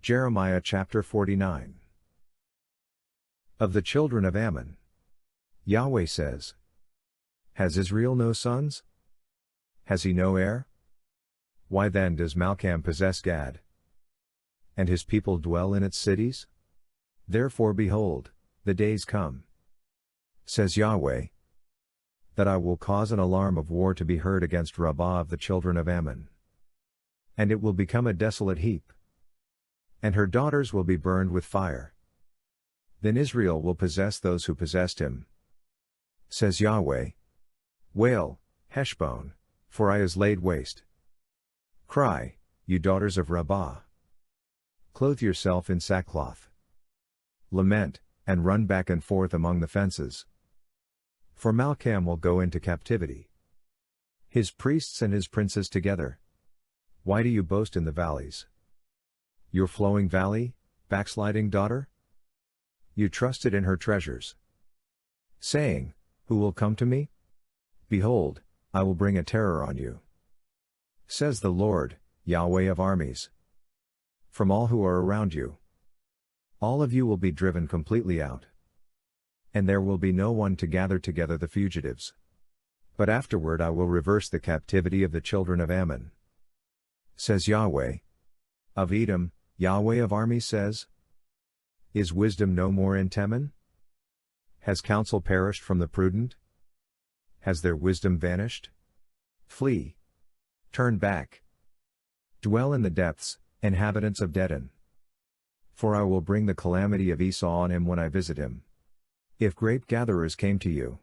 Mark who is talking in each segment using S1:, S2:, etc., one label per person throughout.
S1: Jeremiah chapter 49. Of the children of Ammon. Yahweh says, has Israel no sons? Has he no heir? Why then does Malcham possess Gad? And his people dwell in its cities? Therefore behold, the days come, says Yahweh, that I will cause an alarm of war to be heard against Rabbah of the children of Ammon. And it will become a desolate heap. And her daughters will be burned with fire. Then Israel will possess those who possessed him, says Yahweh. Wail, Heshbon, for I is laid waste. Cry, you daughters of Rabbah. Clothe yourself in sackcloth. Lament, and run back and forth among the fences. For Malcham will go into captivity, his priests and his princes together. Why do you boast in the valleys? Your flowing valley, backsliding daughter? You trusted in her treasures, saying, who will come to me? Behold, I will bring a terror on you, says the Lord, Yahweh of armies, from all who are around you. All of you will be driven completely out, and there will be no one to gather together the fugitives. But afterward I will reverse the captivity of the children of Ammon, says Yahweh. Of Edom, Yahweh of armies says, is wisdom no more in Teman? Has counsel perished from the prudent? Has their wisdom vanished? Flee. Turn back. Dwell in the depths, inhabitants of Dedan. For I will bring the calamity of Esau on him when I visit him. If grape gatherers came to you,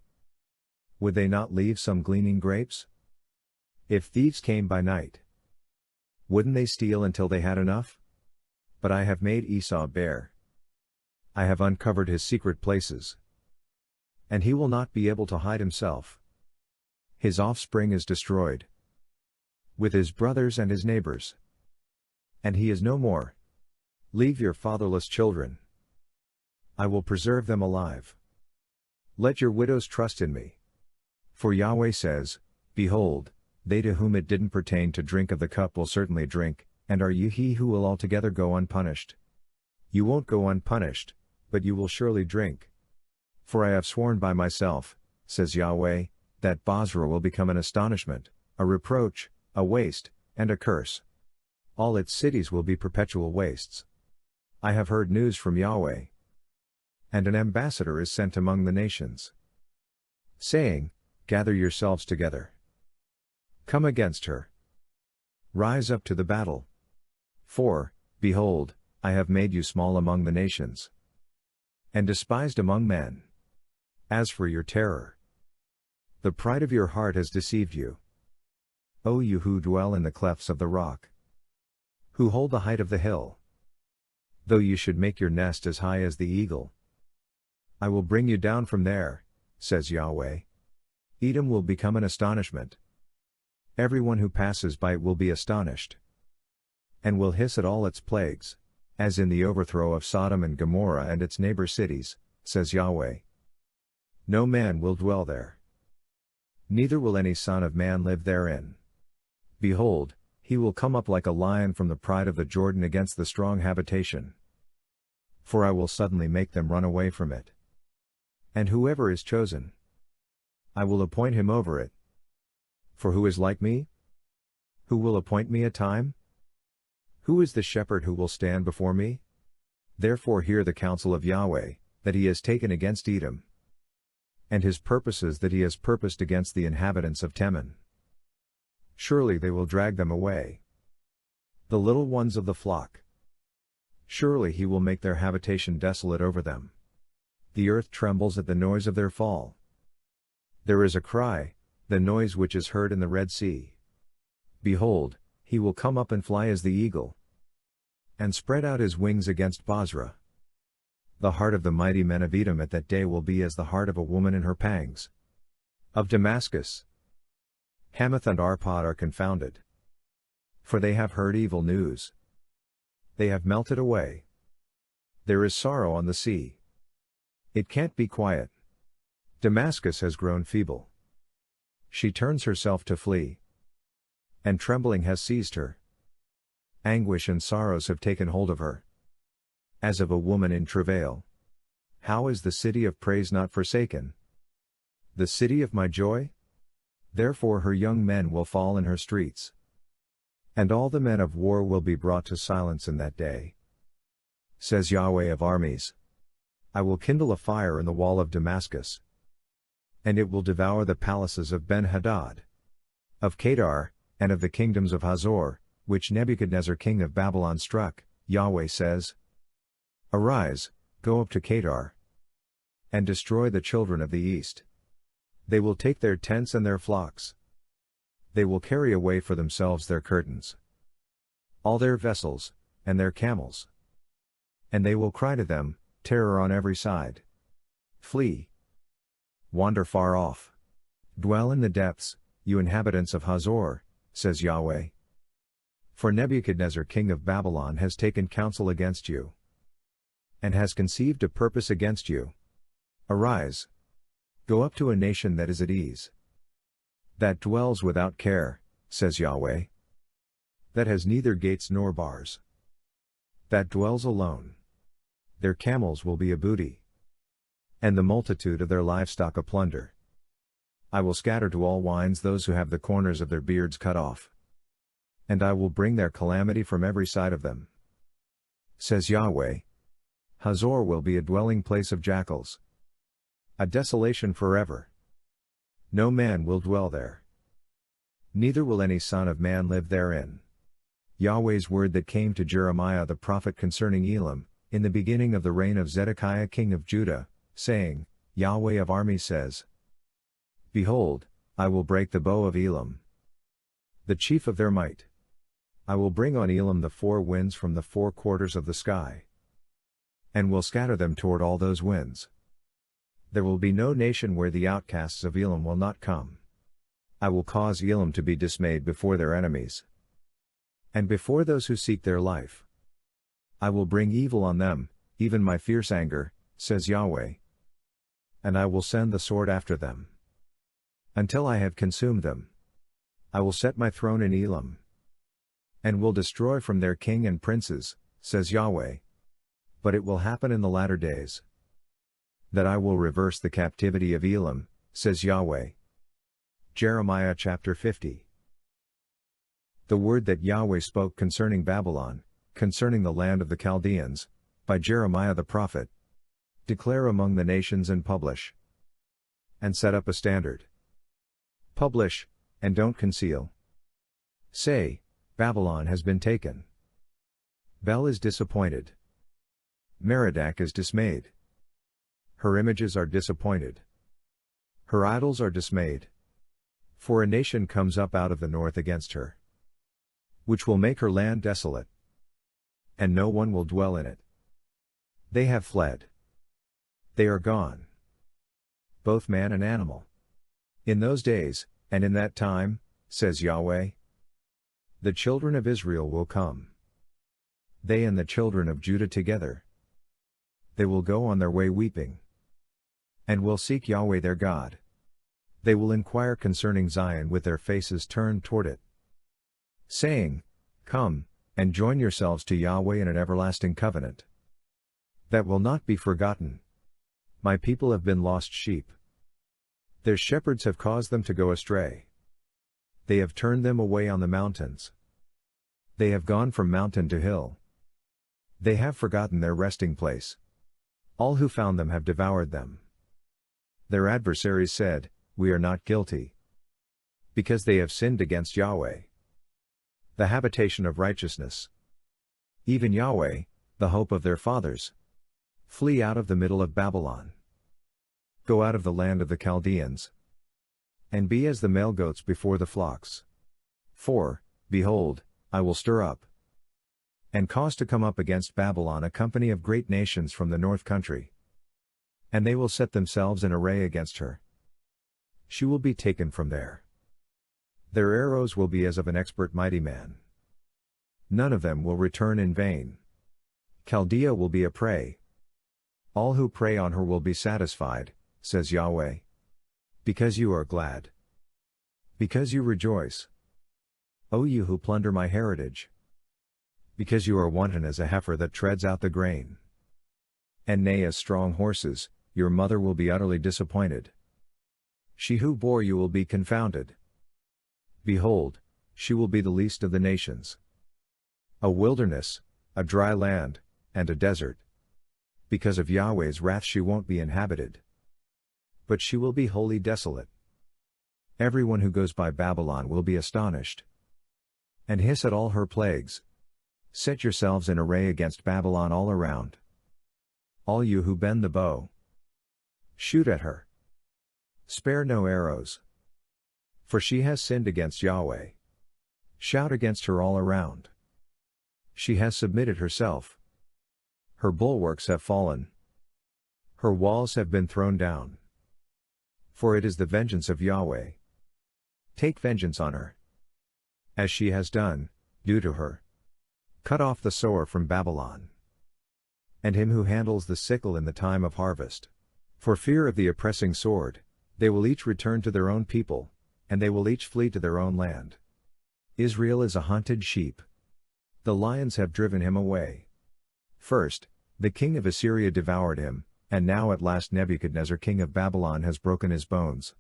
S1: would they not leave some gleaning grapes? If thieves came by night, wouldn't they steal until they had enough? But I have made Esau bare. I have uncovered his secret places, and he will not be able to hide himself. His offspring is destroyed, with his brothers and his neighbors, and he is no more. Leave your fatherless children. I will preserve them alive. Let your widows trust in me. For Yahweh says, behold, they to whom it didn't pertain to drink of the cup will certainly drink, and are you he who will altogether go unpunished? You won't go unpunished, but you will surely drink. For I have sworn by myself, says Yahweh, that Bozrah will become an astonishment, a reproach, a waste, and a curse. All its cities will be perpetual wastes. I have heard news from Yahweh. And an ambassador is sent among the nations, saying, gather yourselves together. Come against her. Rise up to the battle. For, behold, I have made you small among the nations, and despised among men. As for your terror, the pride of your heart has deceived you. O you who dwell in the clefts of the rock, who hold the height of the hill. Though you should make your nest as high as the eagle, I will bring you down from there, says Yahweh. Edom will become an astonishment. Everyone who passes by it will be astonished, and will hiss at all its plagues, as in the overthrow of Sodom and Gomorrah and its neighbor cities, says Yahweh. No man will dwell there, neither will any son of man live therein. Behold, he will come up like a lion from the pride of the Jordan against the strong habitation. For I will suddenly make them run away from it. And whoever is chosen, I will appoint him over it. For who is like me? Who will appoint me a time? Who is the shepherd who will stand before me? Therefore hear the counsel of Yahweh, that he has taken against Edom, and his purposes that he has purposed against the inhabitants of Teman. Surely they will drag them away, the little ones of the flock. Surely he will make their habitation desolate over them. The earth trembles at the noise of their fall. There is a cry, the noise which is heard in the Red Sea. Behold, he will come up and fly as the eagle, and spread out his wings against Bozrah. The heart of the mighty men of Edom at that day will be as the heart of a woman in her pangs. Of Damascus, Hamath and Arpad are confounded, for they have heard evil news. They have melted away. There is sorrow on the sea. It can't be quiet. Damascus has grown feeble. She turns herself to flee, and trembling has seized her. Anguish and sorrows have taken hold of her. as of a woman in travail. How is the city of praise not forsaken? The city of my joy? Therefore her young men will fall in her streets. And all the men of war will be brought to silence in that day. Says Yahweh of armies. I will kindle a fire in the wall of Damascus. And it will devour the palaces of Ben-Hadad, of Kedar, and of the kingdoms of Hazor, which Nebuchadnezzar king of Babylon struck. Yahweh says, Arise, go up to Kedar, and destroy the children of the east. They will take their tents and their flocks. They will carry away for themselves their curtains, all their vessels, and their camels. And they will cry to them, terror on every side. Flee. Wander far off. Dwell in the depths, you inhabitants of Hazor, says Yahweh. For Nebuchadnezzar king of Babylon has taken counsel against you, and has conceived a purpose against you. Arise. Go up to a nation that is at ease, that dwells without care, says Yahweh. That has neither gates nor bars. That dwells alone. Their camels will be a booty, and the multitude of their livestock a plunder. I will scatter to all winds those who have the corners of their beards cut off, and I will bring their calamity from every side of them. Says Yahweh. Hazor will be a dwelling place of jackals, a desolation forever. No man will dwell there, neither will any son of man live therein. Yahweh's word that came to Jeremiah the prophet concerning Elam, in the beginning of the reign of Zedekiah king of Judah, saying, Yahweh of armies says, Behold, I will break the bow of Elam, the chief of their might. I will bring on Elam the four winds from the four quarters of the sky, and will scatter them toward all those winds. There will be no nation where the outcasts of Elam will not come. I will cause Elam to be dismayed before their enemies, and before those who seek their life. I will bring evil on them, even my fierce anger, says Yahweh. And I will send the sword after them, until I have consumed them. I will set my throne in Elam, and will destroy from their king and princes, says Yahweh. But it will happen in the latter days, that I will reverse the captivity of Elam, says Yahweh. Jeremiah chapter 50. The word that Yahweh spoke concerning Babylon, concerning the land of the Chaldeans, by Jeremiah the prophet. Declare among the nations and publish, and set up a standard. Publish, and don't conceal. Say, Babylon has been taken. Bel is disappointed. Merodach is dismayed. Her images are disappointed. Her idols are dismayed. For a nation comes up out of the north against her, which will make her land desolate, and no one will dwell in it. They have fled. They are gone, both man and animal. In those days, and in that time, says Yahweh, the children of Israel will come, they and the children of Judah together. They will go on their way weeping, and will seek Yahweh their God. They will inquire concerning Zion with their faces turned toward it, saying, Come, and join yourselves to Yahweh in an everlasting covenant that will not be forgotten. My people have been lost sheep. Their shepherds have caused them to go astray. They have turned them away on the mountains. They have gone from mountain to hill. They have forgotten their resting place. All who found them have devoured them. Their adversaries said, We are not guilty, because they have sinned against Yahweh, the habitation of righteousness. Even Yahweh, the hope of their fathers. Flee out of the middle of Babylon. Go out of the land of the Chaldeans, and be as the male goats before the flocks. For, behold, I will stir up, and cause to come up against Babylon a company of great nations from the north country. And they will set themselves in array against her. She will be taken from there. Their arrows will be as of an expert mighty man. None of them will return in vain. Chaldea will be a prey. All who prey on her will be satisfied, says Yahweh. Because you are glad. Because you rejoice. O you who plunder my heritage. Because you are wanton as a heifer that treads out the grain. and neigh as strong horses, your mother will be utterly disappointed. She who bore you will be confounded. Behold, she will be the least of the nations. A wilderness, a dry land, and a desert. Because of Yahweh's wrath she won't be inhabited. But she will be wholly desolate. Everyone who goes by Babylon will be astonished, and hiss at all her plagues. Set yourselves in array against Babylon all around. All you who bend the bow, shoot at her. Spare no arrows. For she has sinned against Yahweh. Shout against her all around. She has submitted herself. Her bulwarks have fallen. Her walls have been thrown down. For it is the vengeance of Yahweh. Take vengeance on her. As she has done, do to her. Cut off the sower from Babylon, and him who handles the sickle in the time of harvest. For fear of the oppressing sword, they will each return to their own people, and they will each flee to their own land. Israel is a hunted sheep. The lions have driven him away. First, the king of Assyria devoured him, and now at last Nebuchadnezzar king of Babylon has broken his bones.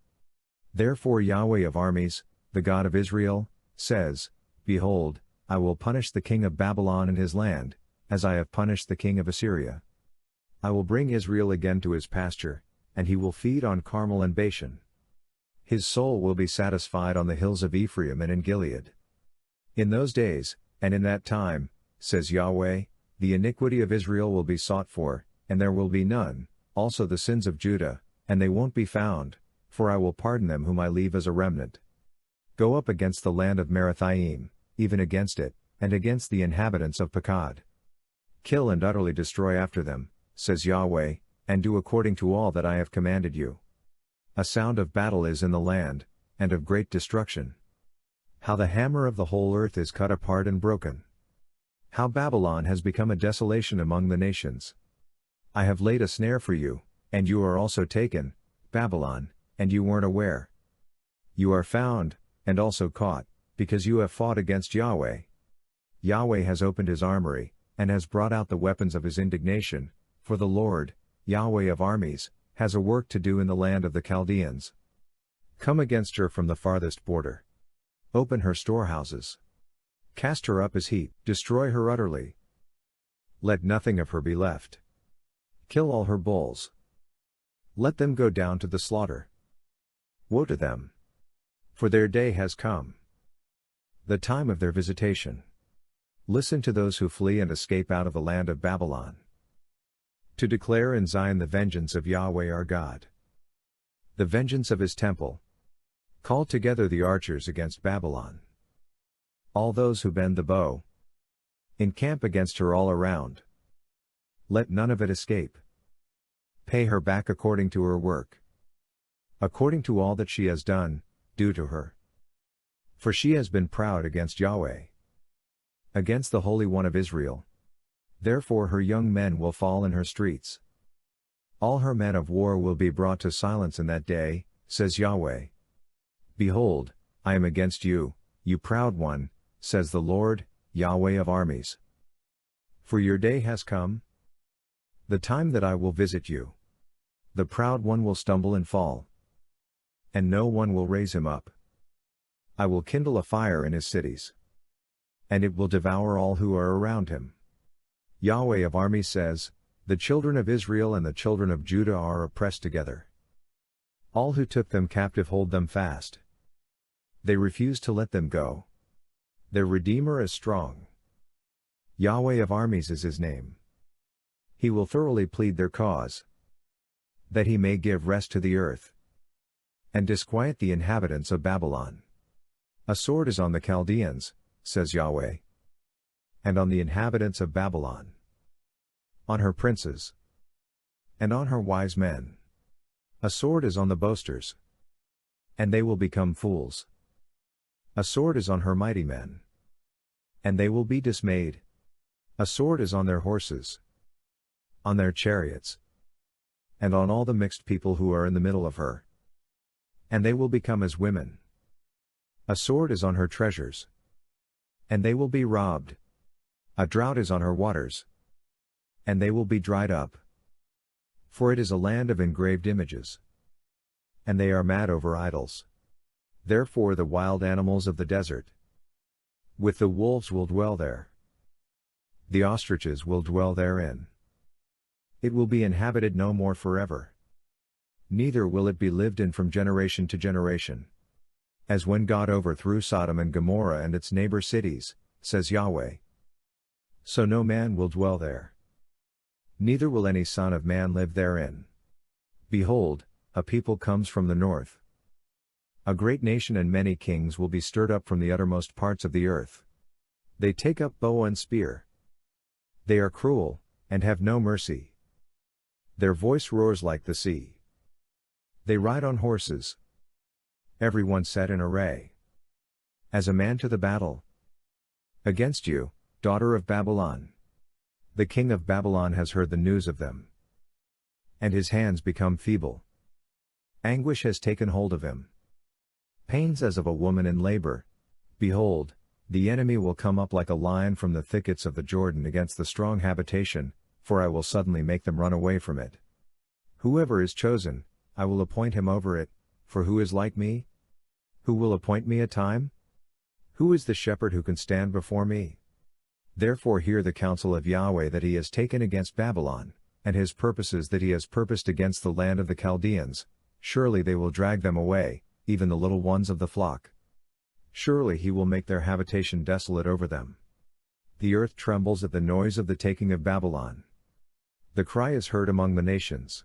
S1: Therefore Yahweh of armies, the God of Israel, says, Behold, I will punish the king of Babylon and his land, as I have punished the king of Assyria. I will bring Israel again to his pasture, and he will feed on Carmel and Bashan. His soul will be satisfied on the hills of Ephraim and in Gilead. In those days, and in that time, says Yahweh, the iniquity of Israel will be sought for, and there will be none, also the sins of Judah, and they won't be found, for I will pardon them whom I leave as a remnant. Go up against the land of Merathaim, even against it, and against the inhabitants of Pekod. Kill and utterly destroy after them, says Yahweh, and do according to all that I have commanded you. A sound of battle is in the land, and of great destruction. How the hammer of the whole earth is cut apart and broken. How Babylon has become a desolation among the nations. I have laid a snare for you, and you are also taken, Babylon, and you weren't aware. You are found, and also caught, because you have fought against Yahweh. Yahweh has opened his armory, and has brought out the weapons of his indignation, for the Lord, Yahweh of armies, has a work to do in the land of the Chaldeans. Come against her from the farthest border. Open her storehouses. Cast her up as heap, destroy her utterly. Let nothing of her be left. Kill all her bulls. Let them go down to the slaughter. Woe to them! For their day has come, the time of their visitation. Listen to those who flee and escape out of the land of Babylon. To declare in Zion the vengeance of Yahweh our God, the vengeance of his temple. Call together the archers against Babylon. All those who bend the bow, encamp against her all around. Let none of it escape. Pay her back according to her work. According to all that she has done, do to her. For she has been proud against Yahweh, against the Holy One of Israel. Therefore her young men will fall in her streets. All her men of war will be brought to silence in that day, says Yahweh. Behold, I am against you, you proud one, says the Lord, Yahweh of armies. For your day has come, the time that I will visit you. The proud one will stumble and fall, and no one will raise him up. I will kindle a fire in his cities, and it will devour all who are around him. Yahweh of armies says, the children of Israel and the children of Judah are oppressed together. All who took them captive hold them fast. They refuse to let them go. Their Redeemer is strong. Yahweh of armies is his name. He will thoroughly plead their cause, that he may give rest to the earth, and disquiet the inhabitants of Babylon. A sword is on the Chaldeans, says Yahweh, and on the inhabitants of Babylon, on her princes, and on her wise men. A sword is on the boasters, and they will become fools. A sword is on her mighty men, and they will be dismayed. A sword is on their horses, on their chariots, and on all the mixed people who are in the middle of her, and they will become as women. A sword is on her treasures, and they will be robbed. A drought is on her waters, and they will be dried up. For it is a land of engraved images. And they are mad over idols. Therefore the wild animals of the desert with the wolves will dwell there. The ostriches will dwell therein. It will be inhabited no more forever. Neither will it be lived in from generation to generation. As when God overthrew Sodom and Gomorrah and its neighbor cities, says Yahweh. So no man will dwell there. Neither will any son of man live therein. Behold, a people comes from the north. A great nation and many kings will be stirred up from the uttermost parts of the earth. They take up bow and spear. They are cruel, and have no mercy. Their voice roars like the sea. They ride on horses. Every one set in array. As a man to the battle. Against you, daughter of Babylon. The king of Babylon has heard the news of them. And his hands become feeble. Anguish has taken hold of him. Pains as of a woman in labor. Behold, the enemy will come up like a lion from the thickets of the Jordan against the strong habitation, for I will suddenly make them run away from it. Whoever is chosen, I will appoint him over it, for who is like me? Who will appoint me a time? Who is the shepherd who can stand before me? Therefore hear the counsel of Yahweh that he has taken against Babylon, and his purposes that he has purposed against the land of the Chaldeans. Surely they will drag them away, even the little ones of the flock. Surely he will make their habitation desolate over them. The earth trembles at the noise of the taking of Babylon. The cry is heard among the nations.